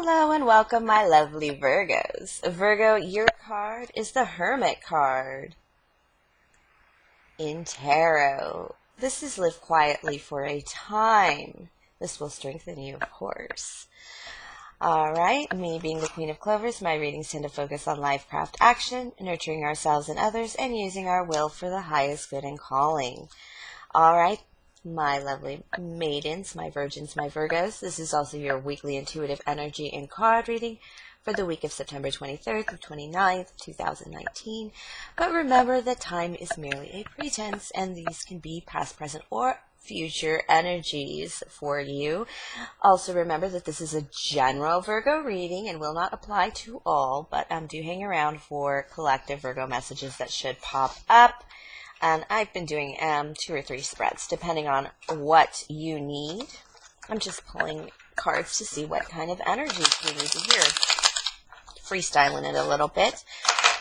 Hello and welcome, my lovely Virgos. Virgo, your card is the Hermit card in Tarot. This is live quietly for a time. This will strengthen you, of course. Alright, me being the Queen of Clovers, my readings tend to focus on life, craft, action, nurturing ourselves and others, and using our will for the highest good and calling. Alright, my lovely maidens, my virgins, my Virgos, this is also your weekly intuitive energy and card reading for the week of September 23rd through 29th, 2019. But remember that time is merely a pretense, and these can be past, present, or future energies for you. Also remember that this is a general Virgo reading and will not apply to all, but do hang around for collective Virgo messages that should pop up. And I've been doing 2 or 3 spreads depending on what you need. I'm just pulling cards to see what kind of energies we need to hear. Freestyling it a little bit.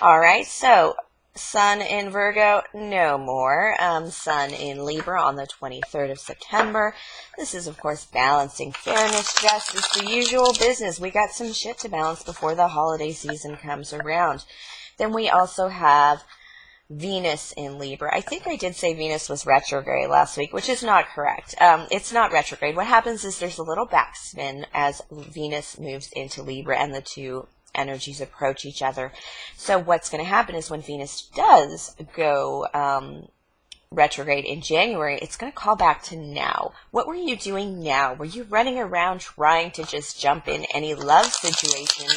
Alright, so Sun in Virgo, no more. Sun in Libra on the 23rd of September. This is, of course, balancing fairness, justice, the usual business. We got some shit to balance before the holiday season comes around. Then we also have Venus in Libra. I think I did say Venus was retrograde last week, which is not correct. It's not retrograde. What happens is there's a little backspin as Venus moves into Libra and the two energies approach each other. So what's going to happen is when Venus does go retrograde in January, it's going to call back to now. What were you doing now? Were you running around trying to just jump in any love situation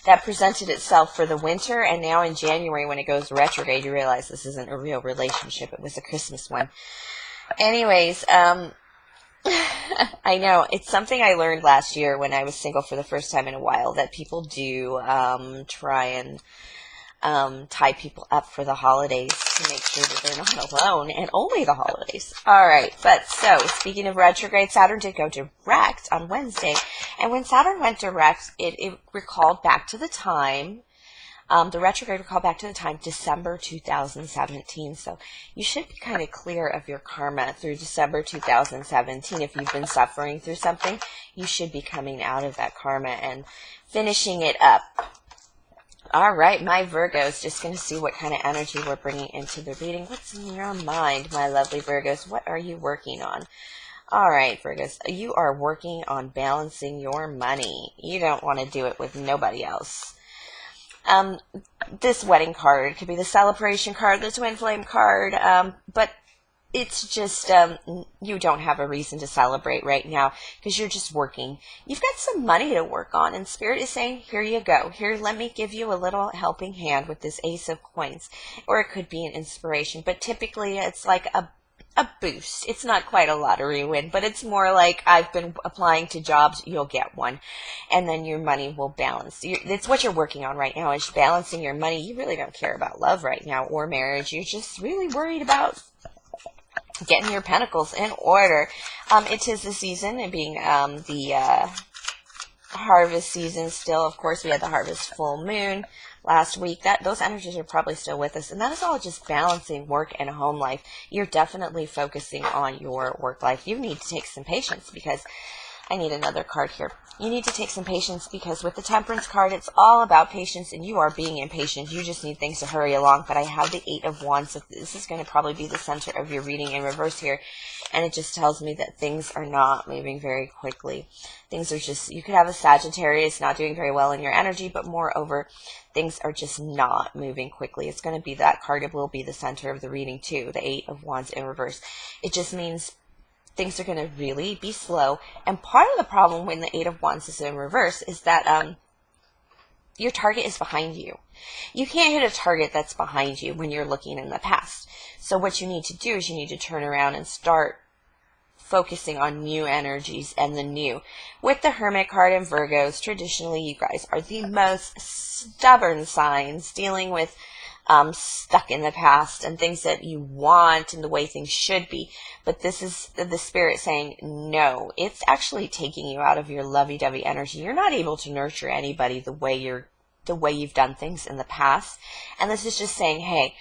that presented itself for the winter, and now in January when it goes retrograde you realize this isn't a real relationship, it was a Christmas one? Anyways, I know, it's something I learned last year when I was single for the first time in a while, that people do try and tie people up for the holidays to make sure that they're not alone, and only the holidays. Alright, but so, speaking of retrograde, Saturn did go direct on Wednesday, and when Saturn went direct, it recalled back to the time, the retrograde recalled back to the time December 2017, so you should be kind of clear of your karma through December 2017. If you've been suffering through something, you should be coming out of that karma and finishing it up. Alright, my Virgos, just going to see what kind of energy we're bringing into the reading. What's in your mind, my lovely Virgos? What are you working on? Alright, Virgos, you are working on balancing your money. You don't want to do it with nobody else. This wedding card could be the celebration card, the twin flame card, but it's just, you don't have a reason to celebrate right now because you're just working. You've got some money to work on, and Spirit is saying, here you go. Here, let me give you a little helping hand with this Ace of Coins. Or it could be an inspiration, but typically it's like a boost. It's not quite a lottery win, but it's more like, I've been applying to jobs, you'll get one. And then your money will balance. It's what you're working on right now, is balancing your money. You really don't care about love right now or marriage. You're just really worried about getting your pentacles in order. It is the season, and being the harvest season still. Of course, we had the harvest full moon last week. Those energies are probably still with us, and that is all just balancing work and home life. You're definitely focusing on your work life. You need to take some patience, because I need another card here. You need to take some patience, because with the Temperance card, it's all about patience, and you are being impatient. You just need things to hurry along. But I have the 8 of Wands, so this is going to probably be the center of your reading in reverse here. And it just tells me that things are not moving very quickly. Things are just, you could have a Sagittarius not doing very well in your energy, but moreover, things are just not moving quickly. It's going to be, that card will be the center of the reading too, the 8 of Wands in reverse. It just means things are going to really be slow. And part of the problem when the 8 of Wands is in reverse is that your target is behind you. You can't hit a target that's behind you when you're looking in the past. So what you need to do is you need to turn around and start focusing on new energies and the new. With the Hermit card and Virgos, traditionally you guys are the most stubborn signs, dealing with stuck in the past and things that you want and the way things should be. But this is the Spirit saying, no, it's actually taking you out of your lovey-dovey energy. You're not able to nurture anybody the way you've done things in the past. And this is just saying, hey,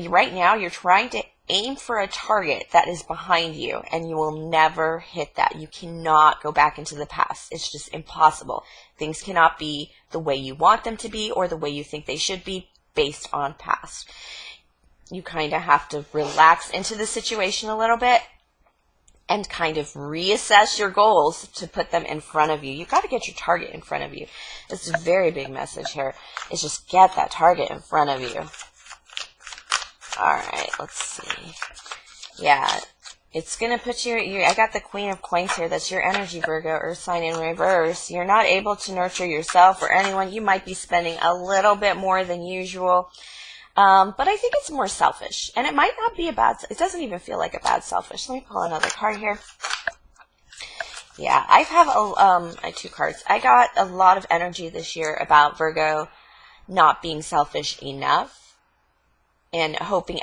right now you're trying to aim for a target that is behind you, and you will never hit that. You cannot go back into the past. It's just impossible. Things cannot be the way you want them to be or the way you think they should be based on past. You kind of have to relax into the situation a little bit and kind of reassess your goals to put them in front of you. You got to get your target in front of you. This is a very big message here, is just get that target in front of you. All right, let's see. Yeah, it's going to put I got the Queen of Coins here. That's your energy, Virgo, Earth sign in reverse. You're not able to nurture yourself or anyone. You might be spending a little bit more than usual. But I think it's more selfish, and it might not be a bad, it doesn't even feel like a bad selfish. Let me pull another card here. Yeah, I have two cards. I got a lot of energy this year about Virgo not being selfish enough and hoping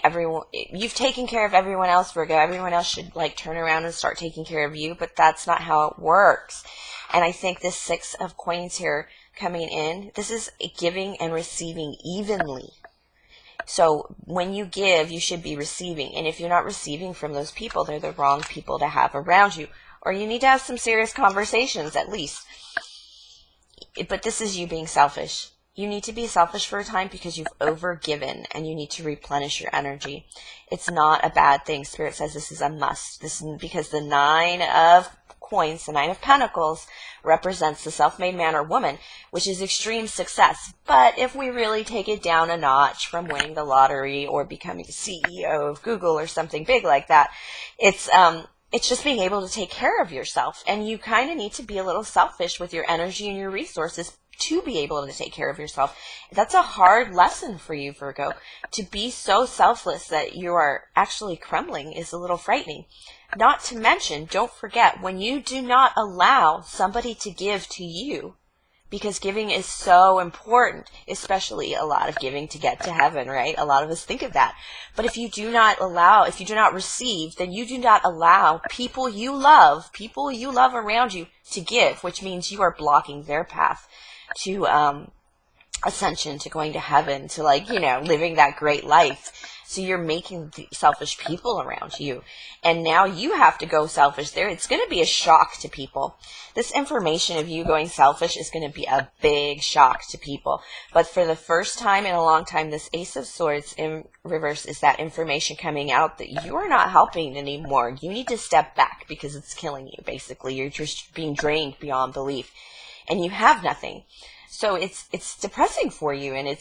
you've taken care of everyone else, Virgo. Everyone else should like turn around and start taking care of you, but that's not how it works. And I think this Six of Coins here coming in, this is giving and receiving evenly. So when you give, you should be receiving. And if you're not receiving from those people, they're the wrong people to have around you. Or you need to have some serious conversations at least. But this is you being selfish. You need to be selfish for a time because you've overgiven and you need to replenish your energy. It's not a bad thing. Spirit says this is a must. This is because the Nine of Coins, the Nine of Pentacles, represents the self-made man or woman, which is extreme success. But if we really take it down a notch from winning the lottery or becoming the CEO of Google or something big like that, it's just being able to take care of yourself. And you kind of need to be a little selfish with your energy and your resources to be able to take care of yourself. That's a hard lesson for you, Virgo. To be so selfless that you are actually crumbling is a little frightening. Not to mention, don't forget, when you do not allow somebody to give to you, because giving is so important, especially a lot of giving to get to heaven, right? A lot of us think of that. But if you do not receive, then you do not allow people you love around you to give, which means you are blocking their path to ascension, to going to heaven, to living that great life. So you're making the selfish people around you. And now you have to go selfish there. It's going to be a shock to people. This information of you going selfish is going to be a big shock to people. But for the first time in a long time, this Ace of Swords in reverse is that information coming out that you are not helping anymore. You need to step back because it's killing you, basically. You're just being drained beyond belief. And you have nothing. So it's depressing for you, and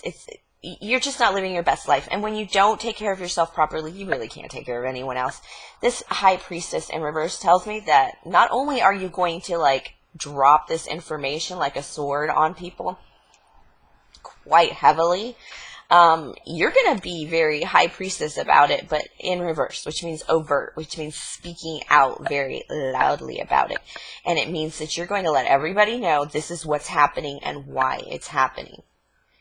you're just not living your best life. And when you don't take care of yourself properly, you really can't take care of anyone else. This High Priestess in reverse tells me that not only are you going to drop this information like a sword on people quite heavily, you're going to be very High Priestess about it, but in reverse, which means overt, which means speaking out very loudly about it. And it means that you're going to let everybody know this is what's happening and why it's happening.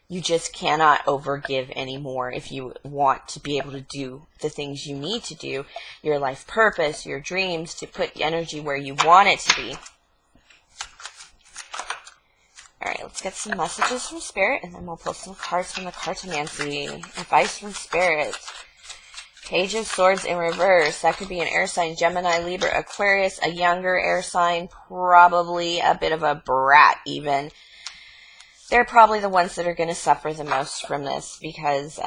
You just cannot overgive anymore if you want to be able to do the things you need to do, your life purpose, your dreams, to put energy where you want it to be. All right, let's get some messages from Spirit, and then we'll pull some cards from the Cartomancy. Advice from Spirit. Page of Swords in reverse. That could be an air sign, Gemini, Libra, Aquarius, a younger air sign, probably a bit of a brat even. They're probably the ones that are going to suffer the most from this because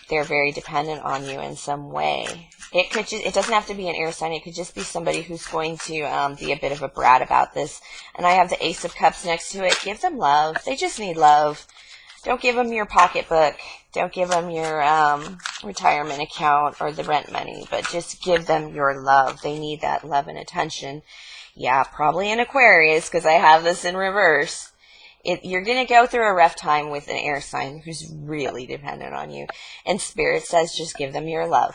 they're very dependent on you in some way. It doesn't have to be an air sign. It could just be somebody who's going to be a bit of a brat about this. And I have the Ace of Cups next to it. Give them love. They just need love. Don't give them your pocketbook. Don't give them your retirement account or the rent money. But just give them your love. They need that love and attention. Yeah, probably an Aquarius because I have this in reverse. You're going to go through a rough time with an air sign who's really dependent on you. And Spirit says just give them your love.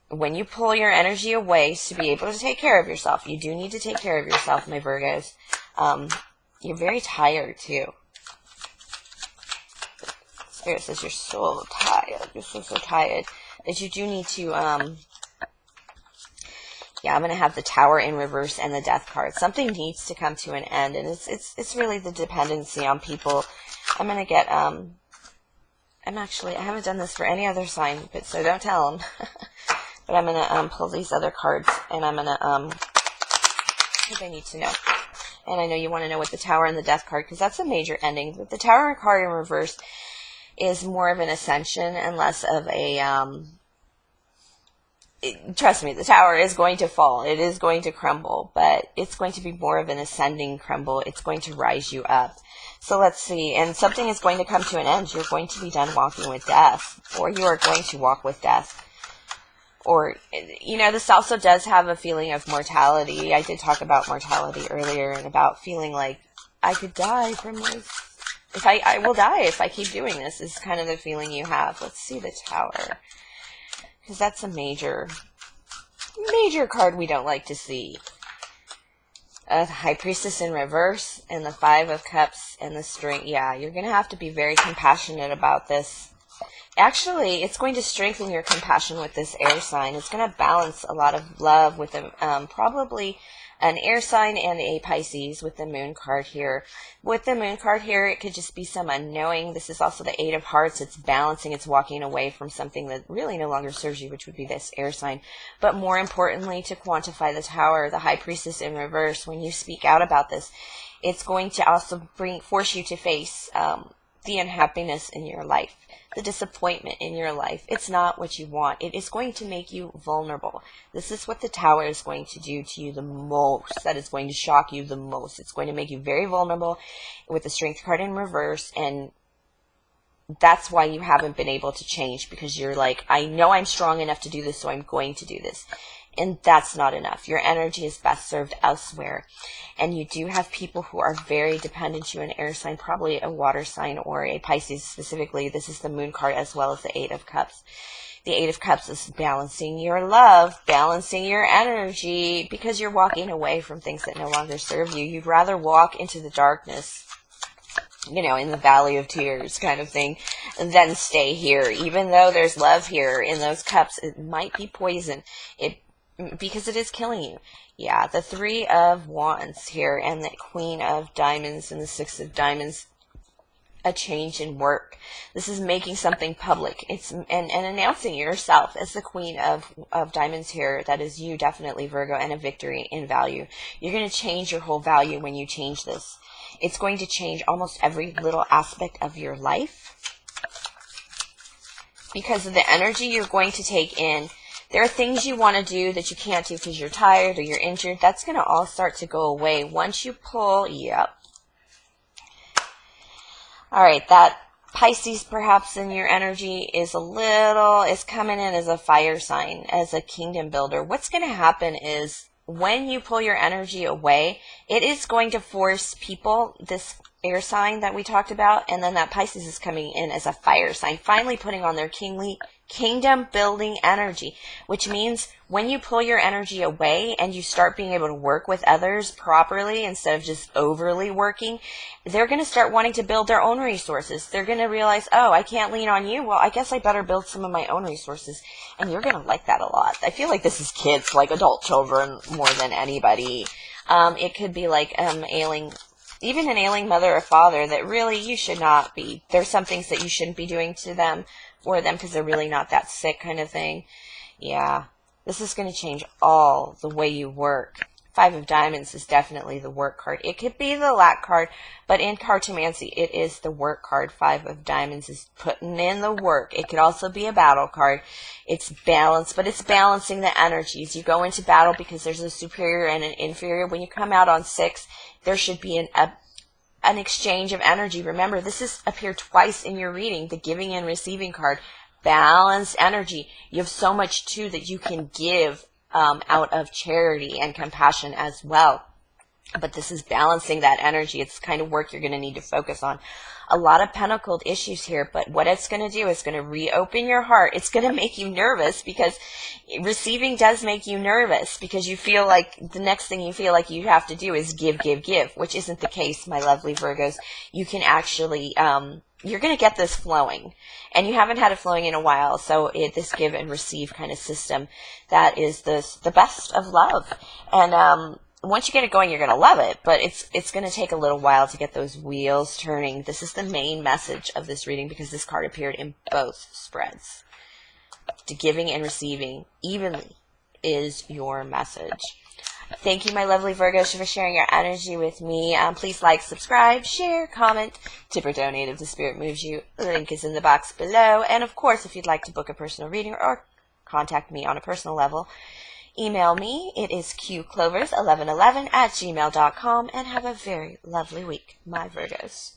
When you pull your energy away to be able to take care of yourself, you do need to take care of yourself, my Virgos. You're very tired, too. Spirit says you're so tired. You're so tired that you do need to... Yeah, I'm going to have the Tower in reverse and the Death card. Something needs to come to an end, and it's really the dependency on people. I'm going to get I haven't done this for any other sign, but so don't tell them. But I'm going to pull these other cards, and I'm going to, because I need to know. And I know you want to know what the Tower and the Death card, because that's a major ending. But the Tower card in reverse is more of an ascension and less of a, trust me, the Tower is going to fall. It is going to crumble, but it's going to be more of an ascending crumble. It's going to rise you up. So let's see. And something is going to come to an end. You're going to be done walking with death, or you are going to walk with death. Or, you know, this also does have a feeling of mortality. I did talk about mortality earlier and about feeling like I could die from this. I will die if I keep doing this, is kind of the feeling you have. Let's see the Tower. Because that's a major card we don't like to see. The High Priestess in reverse, and the Five of Cups, and the Strength. Yeah, you're going to have to be very compassionate about this. Actually, it's going to strengthen your compassion with this air sign. It's going to balance a lot of love with probably an air sign and a Pisces with the Moon card here. With the Moon card here, it could just be some unknowing. This is also the Eight of Hearts. It's balancing. It's walking away from something that really no longer serves you, which would be this air sign. But more importantly, to quantify the Tower, the High Priestess in reverse, when you speak out about this, it's going to also force you to face the unhappiness in your life, the disappointment in your life. It's not what you want. It is going to make you vulnerable. This is what the Tower is going to do to you the most. That is going to shock you the most. It's going to make you very vulnerable with the Strength card in reverse, and that's why you haven't been able to change, because you're like, I know I'm strong enough to do this, so I'm going to do this. And that's not enough. Your energy is best served elsewhere. And you do have people who are very dependent to an air sign, probably a water sign or a Pisces specifically. This is the Moon card as well as the Eight of Cups. The Eight of Cups is balancing your love, balancing your energy, because you're walking away from things that no longer serve you. You'd rather walk into the darkness, you know, in the valley of tears kind of thing, than stay here. Even though there's love here in those cups, it might be poison. Because it is killing you. Yeah, the Three of Wands here, and the Queen of Diamonds and the Six of Diamonds. A change in work. This is making something public. It's and announcing yourself as the Queen of Diamonds here. That is you, definitely, Virgo, and a victory in value. You're going to change your whole value when you change this. It's going to change almost every little aspect of your life. Because of the energy you're going to take in. There are things you want to do that you can't do because you're tired or you're injured. That's going to all start to go away once you pull. Yep. All right, that Pisces perhaps in your energy is coming in as a fire sign, as a kingdom builder. What's going to happen is when you pull your energy away, it is going to force people, this air sign that we talked about, and then that Pisces is coming in as a fire sign, finally putting on their kingdom building energy, which means when you pull your energy away and you start being able to work with others properly instead of just overly working, they're going to start wanting to build their own resources. They're going to realize, oh, I can't lean on you. Well, I guess I better build some of my own resources. And you're going to like that a lot. I feel like this is kids, like adult children, more than anybody. It could be like even an ailing mother or father that really you should not be. There's some things that you shouldn't be doing to them, for them, because they're really not that sick kind of thing. Yeah, this is going to change all the way you work. Five of Diamonds is definitely the work card. It could be the lack card, but in Cartomancy, it is the work card. Five of Diamonds is putting in the work. It could also be a battle card. It's balanced, but it's balancing the energies. You go into battle because there's a superior and an inferior. When you come out on 6, there should be an exchange of energy. Remember, this has appeared twice in your reading, the giving and receiving card. Balanced energy. You have so much, too, that you can give out of charity and compassion as well. But this is balancing that energy. It's the kind of work you're going to need to focus on. A lot of pentacled issues here, but what it's going to do is going to reopen your heart. It's going to make you nervous, because receiving does make you nervous, because you feel like the next thing you feel like you have to do is give, which isn't the case, my lovely Virgos. You can actually, you're going to get this flowing, and you haven't had it flowing in a while, so this give and receive kind of system, that is the best of love. And once you get it going, you're going to love it, but it's going to take a little while to get those wheels turning. This is the main message of this reading because this card appeared in both spreads. To giving and receiving evenly is your message. Thank you, my lovely Virgos, for sharing your energy with me. Please like, subscribe, share, comment, tip or donate if the spirit moves you. The link is in the box below. And of course, if you'd like to book a personal reading or contact me on a personal level, email me. It is qclovers1111@gmail.com, and have a very lovely week, my Virgos.